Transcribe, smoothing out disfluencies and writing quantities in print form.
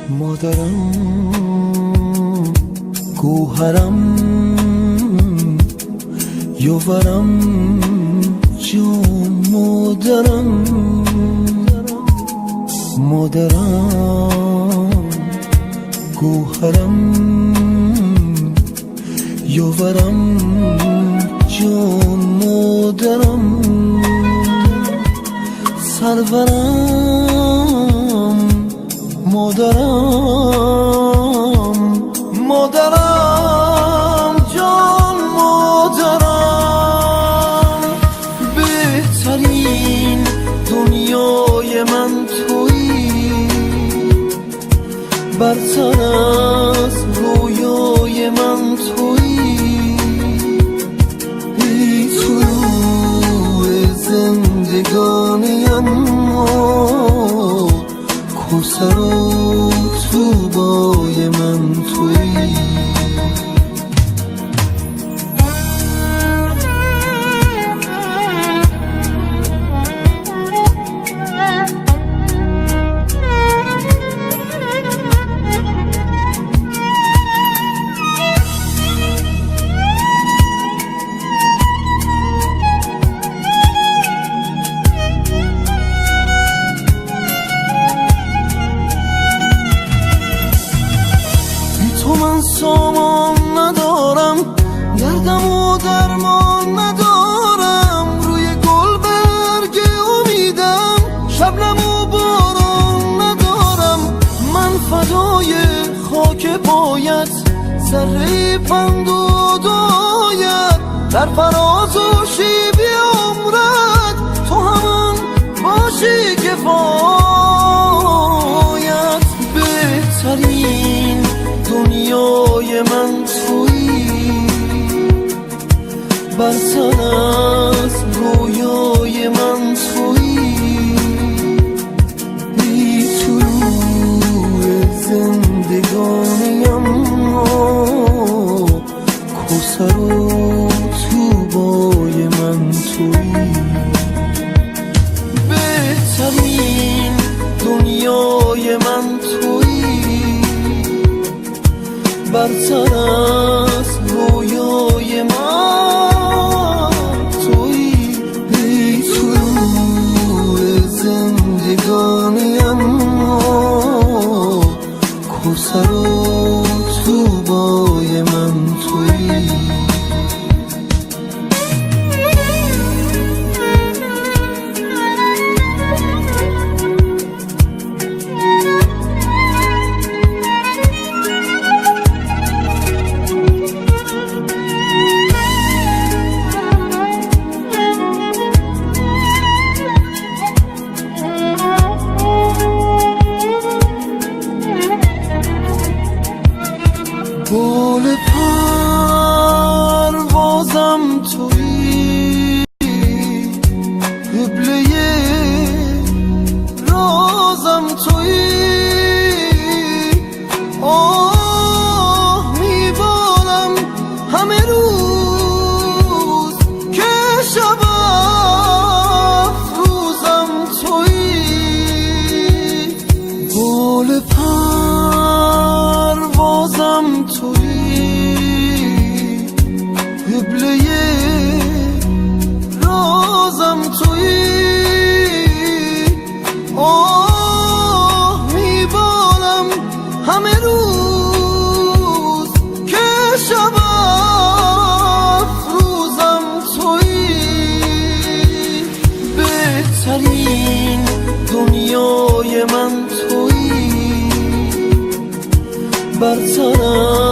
مادرم گوهرم یوورم جون مادرم گوهرم یوورم جون مادرم سرورم مادرم جان مادرم بهترین دنیای من تویی برتر از رویای من تویی ای طلوع زندگانیم کوثر و طوبای من تویی من سامان ندارم دردم و درمان ندارم روی گل برگ امیدم شبنم و باران ندارم من فدای خاک پایت ذره پند و دایت در فراز و شیب عمرت تو همان باشی کفایت بهترین دنیای من تویی برتر از رویای من تویی ای طلوع زندگانیم کوثر و طوبای من تویی بهترین دنیای من تویی برتر از رویای من تویی ای طلوع زندگانیم کوثر و طوبای من تویی گل پروازم تویی قبله رازم تویی آه میبارم همه روز که شب افروزم تویی گل پروازم تویی قبله رازم تویی آه میبارم همه روز که شب افروزم تویی بهترین دنیای من تویی برتر